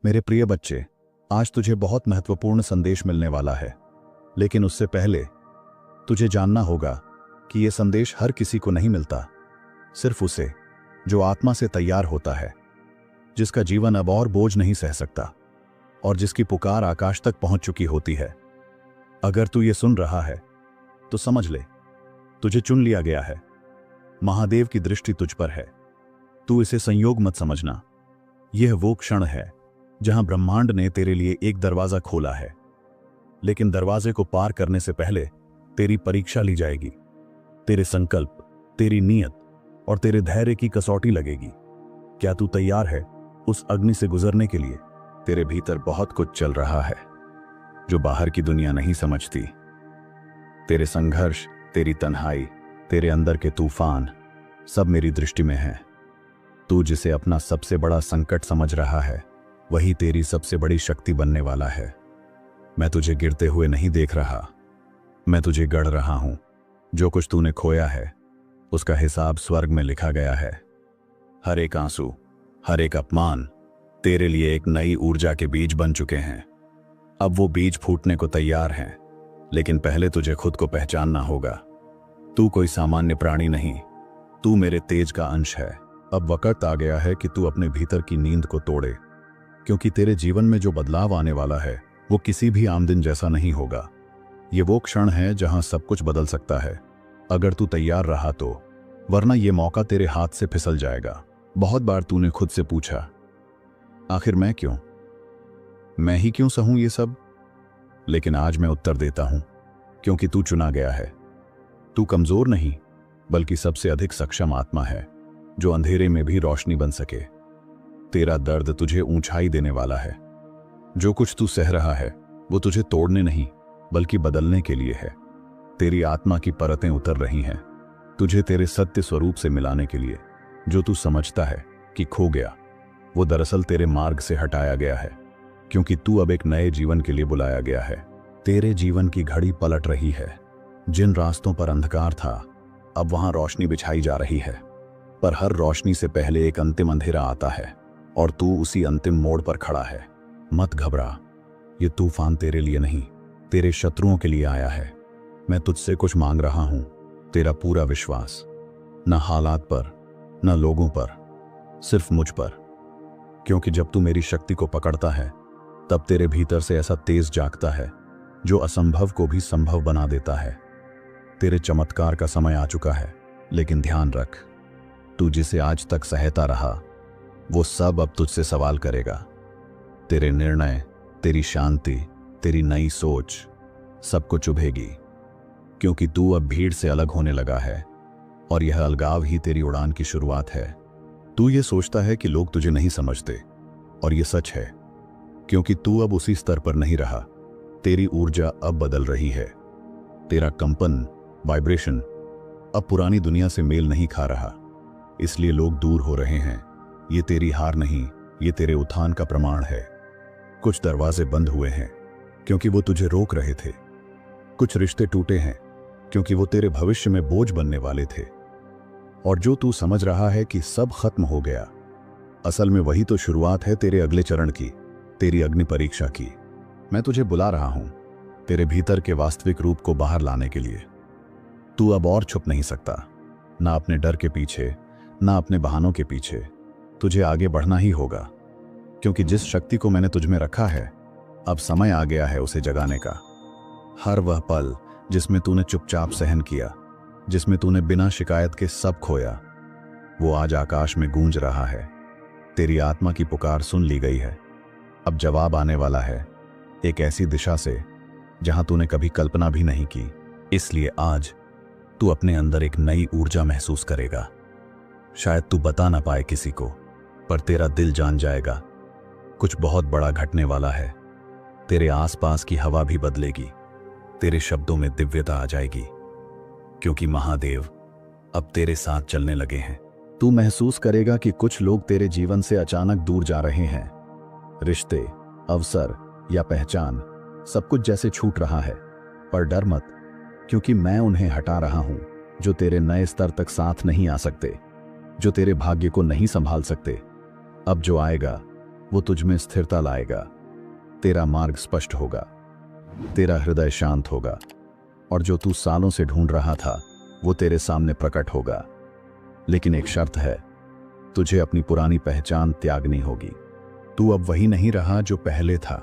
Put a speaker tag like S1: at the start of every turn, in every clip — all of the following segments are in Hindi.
S1: मेरे प्रिय बच्चे, आज तुझे बहुत महत्वपूर्ण संदेश मिलने वाला है, लेकिन उससे पहले तुझे जानना होगा कि यह संदेश हर किसी को नहीं मिलता, सिर्फ उसे जो आत्मा से तैयार होता है, जिसका जीवन अब और बोझ नहीं सह सकता और जिसकी पुकार आकाश तक पहुंच चुकी होती है। अगर तू ये सुन रहा है तो समझ ले, तुझे चुन लिया गया है। महादेव की दृष्टि तुझ पर है। तू इसे संयोग मत समझना। यह वो क्षण है जहां ब्रह्मांड ने तेरे लिए एक दरवाजा खोला है, लेकिन दरवाजे को पार करने से पहले तेरी परीक्षा ली जाएगी। तेरे संकल्प, तेरी नीयत और तेरे धैर्य की कसौटी लगेगी। क्या तू तैयार है उस अग्नि से गुजरने के लिए? तेरे भीतर बहुत कुछ चल रहा है जो बाहर की दुनिया नहीं समझती। तेरे संघर्ष, तेरी तन्हाई, तेरे अंदर के तूफान सब मेरी दृष्टि में हैं। तू जिसे अपना सबसे बड़ा संकट समझ रहा है, वही तेरी सबसे बड़ी शक्ति बनने वाला है। मैं तुझे गिरते हुए नहीं देख रहा, मैं तुझे गढ़ रहा हूं। जो कुछ तूने खोया है उसका हिसाब स्वर्ग में लिखा गया है। हर एक आंसू, हर एक अपमान तेरे लिए एक नई ऊर्जा के बीज बन चुके हैं। अब वो बीज फूटने को तैयार हैं, लेकिन पहले तुझे खुद को पहचानना होगा। तू कोई सामान्य प्राणी नहीं, तू मेरे तेज का अंश है। अब वक्त आ गया है कि तू अपने भीतर की नींद को तोड़े, क्योंकि तेरे जीवन में जो बदलाव आने वाला है वो किसी भी आम दिन जैसा नहीं होगा। ये वो क्षण है जहां सब कुछ बदल सकता है, अगर तू तैयार रहा तो, वरना ये मौका तेरे हाथ से फिसल जाएगा। बहुत बार तूने खुद से पूछा, आखिर मैं क्यों, मैं ही क्यों सहूं ये सब? लेकिन आज मैं उत्तर देता हूं, क्योंकि तू चुना गया है। तू कमजोर नहीं, बल्कि सबसे अधिक सक्षम आत्मा है जो अंधेरे में भी रोशनी बन सके। तेरा दर्द तुझे ऊंचाई देने वाला है। जो कुछ तू सह रहा है वो तुझे तोड़ने नहीं, बल्कि बदलने के लिए है। तेरी आत्मा की परतें उतर रही हैं, तुझे तेरे सत्य स्वरूप से मिलाने के लिए। जो तू समझता है कि खो गया, वो दरअसल तेरे मार्ग से हटाया गया है, क्योंकि तू अब एक नए जीवन के लिए बुलाया गया है। तेरे जीवन की घड़ी पलट रही है। जिन रास्तों पर अंधकार था, अब वहां रोशनी बिछाई जा रही है। पर हर रोशनी से पहले एक अंतिम अंधेरा आता है, और तू उसी अंतिम मोड़ पर खड़ा है। मत घबरा, ये तूफान तेरे लिए नहीं, तेरे शत्रुओं के लिए आया है। मैं तुझसे कुछ मांग रहा हूं, तेरा पूरा विश्वास। न हालात पर, न लोगों पर, सिर्फ मुझ पर। क्योंकि जब तू मेरी शक्ति को पकड़ता है, तब तेरे भीतर से ऐसा तेज जागता है जो असंभव को भी संभव बना देता है। तेरे चमत्कार का समय आ चुका है, लेकिन ध्यान रख, तू जिसे आज तक सहता रहा, वो सब अब तुझसे सवाल करेगा। तेरे निर्णय, तेरी शांति, तेरी नई सोच, सबको चुभेगी, क्योंकि तू अब भीड़ से अलग होने लगा है, और यह अलगाव ही तेरी उड़ान की शुरुआत है। तू ये सोचता है कि लोग तुझे नहीं समझते, और ये सच है, क्योंकि तू अब उसी स्तर पर नहीं रहा। तेरी ऊर्जा अब बदल रही है। तेरा कंपन, वाइब्रेशन अब पुरानी दुनिया से मेल नहीं खा रहा, इसलिए लोग दूर हो रहे हैं। ये तेरी हार नहीं, ये तेरे उत्थान का प्रमाण है। कुछ दरवाजे बंद हुए हैं क्योंकि वो तुझे रोक रहे थे। कुछ रिश्ते टूटे हैं क्योंकि वो तेरे भविष्य में बोझ बनने वाले थे। और जो तू समझ रहा है कि सब खत्म हो गया, असल में वही तो शुरुआत है तेरे अगले चरण की, तेरी अग्नि परीक्षा की। मैं तुझे बुला रहा हूं तेरे भीतर के वास्तविक रूप को बाहर लाने के लिए। तू अब और छुप नहीं सकता, ना अपने डर के पीछे, ना अपने बहानों के पीछे। तुझे आगे बढ़ना ही होगा, क्योंकि जिस शक्ति को मैंने तुझ में रखा है, अब समय आ गया है उसे जगाने का। हर वह पल जिसमें तूने चुपचाप सहन किया, जिसमें तूने बिना शिकायत के सब खोया, वो आज आकाश में गूंज रहा है। तेरी आत्मा की पुकार सुन ली गई है। अब जवाब आने वाला है, एक ऐसी दिशा से जहां तूने कभी कल्पना भी नहीं की। इसलिए आज तू अपने अंदर एक नई ऊर्जा महसूस करेगा। शायद तू बता ना पाए किसी को, पर तेरा दिल जान जाएगा, कुछ बहुत बड़ा घटने वाला है। तेरे आसपास की हवा भी बदलेगी, तेरे शब्दों में दिव्यता आ जाएगी, क्योंकि महादेव अब तेरे साथ चलने लगे हैं। तू महसूस करेगा कि कुछ लोग तेरे जीवन से अचानक दूर जा रहे हैं। रिश्ते, अवसर या पहचान, सब कुछ जैसे छूट रहा है। पर डर मत, क्योंकि मैं उन्हें हटा रहा हूं जो तेरे नए स्तर तक साथ नहीं आ सकते, जो तेरे भाग्य को नहीं संभाल सकते। अब जो आएगा वो तुझ में स्थिरता लाएगा। तेरा मार्ग स्पष्ट होगा, तेरा हृदय शांत होगा, और जो तू सालों से ढूंढ रहा था वो तेरे सामने प्रकट होगा। लेकिन एक शर्त है, तुझे अपनी पुरानी पहचान त्यागनी होगी। तू अब वही नहीं रहा जो पहले था।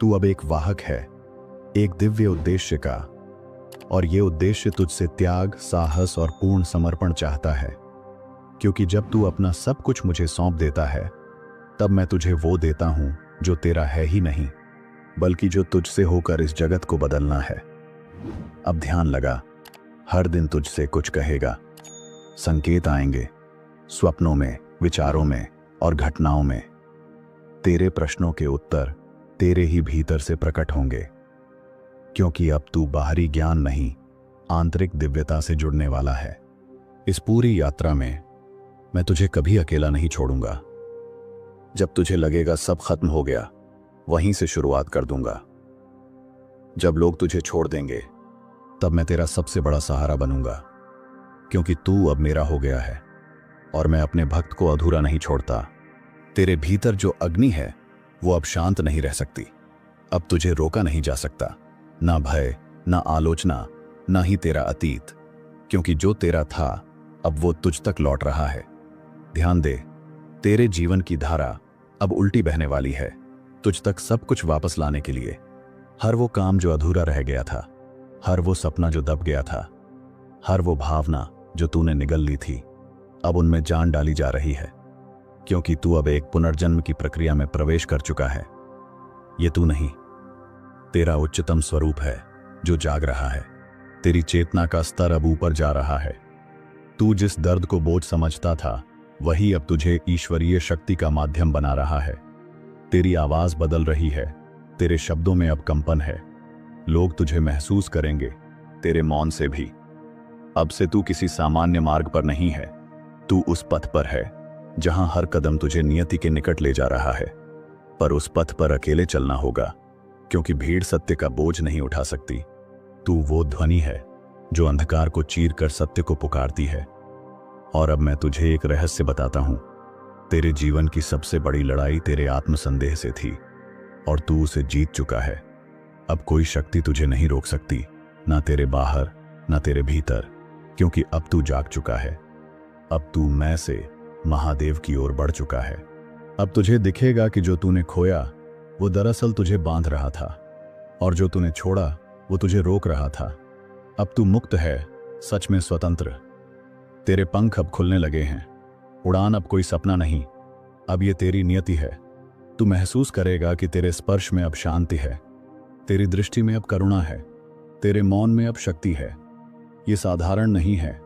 S1: तू अब एक वाहक है, एक दिव्य उद्देश्य का, और ये उद्देश्य तुझसे त्याग, साहस और पूर्ण समर्पण चाहता है। क्योंकि जब तू अपना सब कुछ मुझे सौंप देता है, तब मैं तुझे वो देता हूं जो तेरा है ही नहीं, बल्कि जो तुझसे होकर इस जगत को बदलना है। अब ध्यान लगा, हर दिन तुझसे कुछ कहेगा। संकेत आएंगे, स्वप्नों में, विचारों में और घटनाओं में। तेरे प्रश्नों के उत्तर तेरे ही भीतर से प्रकट होंगे, क्योंकि अब तू बाहरी ज्ञान नहीं, आंतरिक दिव्यता से जुड़ने वाला है। इस पूरी यात्रा में मैं तुझे कभी अकेला नहीं छोड़ूंगा। जब तुझे लगेगा सब खत्म हो गया, वहीं से शुरुआत कर दूंगा। जब लोग तुझे छोड़ देंगे, तब मैं तेरा सबसे बड़ा सहारा बनूंगा, क्योंकि तू अब मेरा हो गया है और मैं अपने भक्त को अधूरा नहीं छोड़ता। तेरे भीतर जो अग्नि है वो अब शांत नहीं रह सकती। अब तुझे रोका नहीं जा सकता, ना भय, ना आलोचना, ना ही तेरा अतीत, क्योंकि जो तेरा था अब वो तुझ तक लौट रहा है। ध्यान दे, तेरे जीवन की धारा अब उल्टी बहने वाली है, तुझ तक सब कुछ वापस लाने के लिए। हर वो काम जो अधूरा रह गया था, हर वो सपना जो दब गया था, हर वो भावना जो तूने निगल ली थी, अब उनमें जान डाली जा रही है, क्योंकि तू अब एक पुनर्जन्म की प्रक्रिया में प्रवेश कर चुका है। ये तू नहीं, तेरा उच्चतम स्वरूप है जो जाग रहा है। तेरी चेतना का स्तर अब ऊपर जा रहा है। तू जिस दर्द को बोझ समझता था, वही अब तुझे ईश्वरीय शक्ति का माध्यम बना रहा है। तेरी आवाज बदल रही है, तेरे शब्दों में अब कंपन है। लोग तुझे महसूस करेंगे, तेरे मौन से भी। अब से तू किसी सामान्य मार्ग पर नहीं है, तू उस पथ पर है जहां हर कदम तुझे नियति के निकट ले जा रहा है। पर उस पथ पर अकेले चलना होगा, क्योंकि भीड़ सत्य का बोझ नहीं उठा सकती। तू वो ध्वनि है जो अंधकार को चीर कर सत्य को पुकारती है। और अब मैं तुझे एक रहस्य बताता हूं। तेरे जीवन की सबसे बड़ी लड़ाई तेरे आत्मसंदेह से थी, और तू उसे जीत चुका है। अब कोई शक्ति तुझे नहीं रोक सकती, ना तेरे बाहर ना तेरे भीतर, क्योंकि अब तू जाग चुका है। अब तू मैं से महादेव की ओर बढ़ चुका है। अब तुझे दिखेगा कि जो तूने खोया वो दरअसल तुझे बांध रहा था, और जो तूने छोड़ा वो तुझे रोक रहा था। अब तू मुक्त है, सच में स्वतंत्र। तेरे पंख अब खुलने लगे हैं। उड़ान अब कोई सपना नहीं, अब ये तेरी नियति है। तू महसूस करेगा कि तेरे स्पर्श में अब शांति है, तेरी दृष्टि में अब करुणा है, तेरे मौन में अब शक्ति है। ये साधारण नहीं है,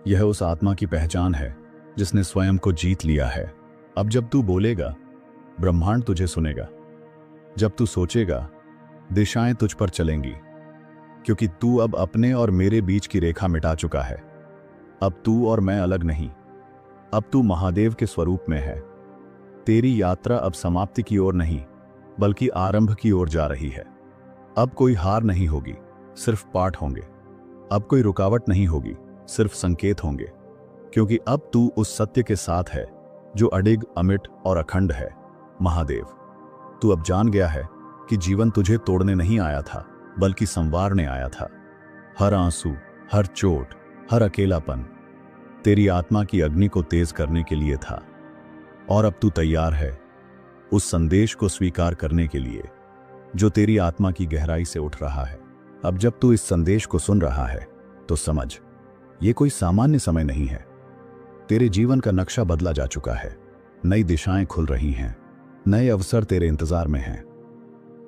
S1: यह उस आत्मा की पहचान है जिसने स्वयं को जीत लिया है। अब जब तू बोलेगा, ब्रह्मांड तुझे सुनेगा। जब तू सोचेगा, दिशाएं तुझ पर चलेंगी, क्योंकि तू अब अपने और मेरे बीच की रेखा मिटा चुका है। अब तू और मैं अलग नहीं, अब तू महादेव के स्वरूप में है। तेरी यात्रा अब समाप्ति की ओर नहीं, बल्कि आरंभ की ओर जा रही है। अब कोई हार नहीं होगी, सिर्फ पाठ होंगे। अब कोई रुकावट नहीं होगी, सिर्फ संकेत होंगे, क्योंकि अब तू उस सत्य के साथ है जो अडिग, अमिट और अखंड है, महादेव। तू अब जान गया है कि जीवन तुझे तोड़ने नहीं आया था, बल्कि संवारने आया था। हर आंसू, हर चोट, हर अकेलापन तेरी आत्मा की अग्नि को तेज करने के लिए था। और अब तू तैयार है उस संदेश को स्वीकार करने के लिए जो तेरी आत्मा की गहराई से उठ रहा है। अब जब तू इस संदेश को सुन रहा है, तो समझ, ये कोई सामान्य समय नहीं है। तेरे जीवन का नक्शा बदला जा चुका है, नई दिशाएं खुल रही हैं, नए अवसर तेरे इंतजार में हैं।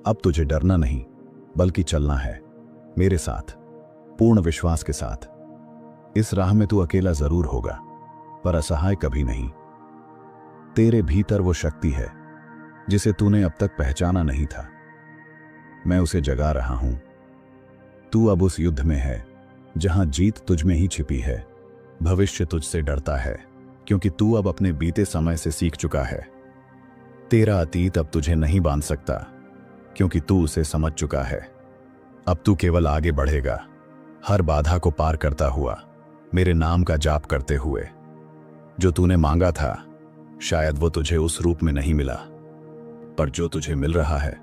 S1: अब तुझे डरना नहीं, बल्कि चलना है मेरे साथ, पूर्ण विश्वास के साथ। इस राह में तू अकेला जरूर होगा, पर असहाय कभी नहीं। तेरे भीतर वो शक्ति है जिसे तूने अब तक पहचाना नहीं था। मैं उसे जगा रहा हूं। तू अब उस युद्ध में है जहां जीत तुझ में ही छिपी है। भविष्य तुझसे डरता है, क्योंकि तू अब अपने बीते समय से सीख चुका है। तेरा अतीत अब तुझे नहीं बांध सकता, क्योंकि तू उसे समझ चुका है। अब तू केवल आगे बढ़ेगा, हर बाधा को पार करता हुआ, मेरे नाम का जाप करते हुए। जो तूने मांगा था, शायद वो तुझे उस रूप में नहीं मिला, पर जो तुझे मिल रहा है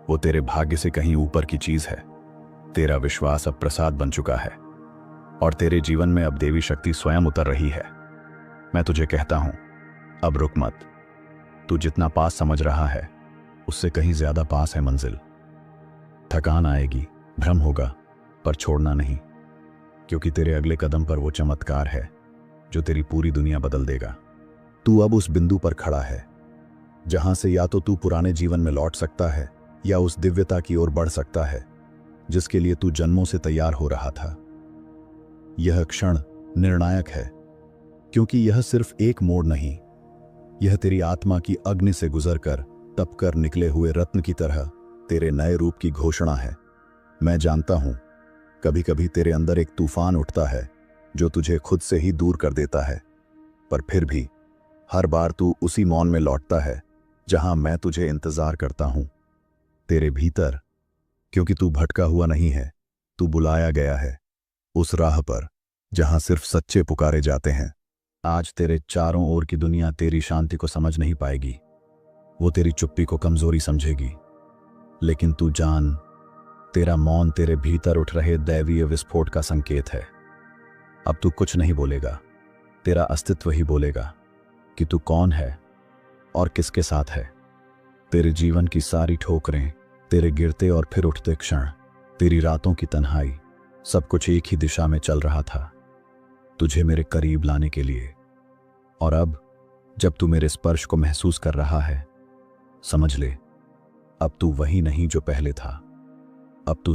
S1: वो तेरे भाग्य से कहीं ऊपर की चीज है। तेरा विश्वास अब प्रसाद बन चुका है और तेरे जीवन में अब देवी शक्ति स्वयं उतर रही है। मैं तुझे कहता हूं, अब रुक मत। तू जितना पास समझ रहा है उससे कहीं ज्यादा पास है मंजिल। थकान आएगी, भ्रम होगा, पर छोड़ना नहीं, क्योंकि तेरे अगले कदम पर वो चमत्कार है जो तेरी पूरी दुनिया बदल देगा। तू अब उस बिंदु पर खड़ा है जहां से या तो तू पुराने जीवन में लौट सकता है या उस दिव्यता की ओर बढ़ सकता है जिसके लिए तू जन्मों से तैयार हो रहा था। यह क्षण निर्णायक है, क्योंकि यह सिर्फ एक मोड़ नहीं, यह तेरी आत्मा की अग्नि से गुजरकर तपकर निकले हुए रत्न की तरह तेरे नए रूप की घोषणा है। मैं जानता हूं, कभी कभी तेरे अंदर एक तूफान उठता है जो तुझे खुद से ही दूर कर देता है, पर फिर भी हर बार तू उसी मौन में लौटता है जहां मैं तुझे इंतजार करता हूं, तेरे भीतर, क्योंकि तू भटका हुआ नहीं है, तू बुलाया गया है उस राह पर जहां सिर्फ सच्चे पुकारे जाते हैं। आज तेरे चारों ओर की दुनिया तेरी शांति को समझ नहीं पाएगी, वो तेरी चुप्पी को कमजोरी समझेगी, लेकिन तू जान, तेरा मौन तेरे भीतर उठ रहे दैवीय विस्फोट का संकेत है। अब तू कुछ नहीं बोलेगा, तेरा अस्तित्व ही बोलेगा कि तू कौन है और किसके साथ है। तेरे जीवन की सारी ठोकरें, तेरे गिरते और फिर उठते क्षण, तेरी रातों की तन्हाई, सब कुछ एक ही दिशा में चल रहा था, तुझे मेरे करीब लाने के लिए। और अब जब तू मेरे स्पर्श को महसूस कर रहा है, समझ ले, अब तू वही नहीं जो पहले था। अब तू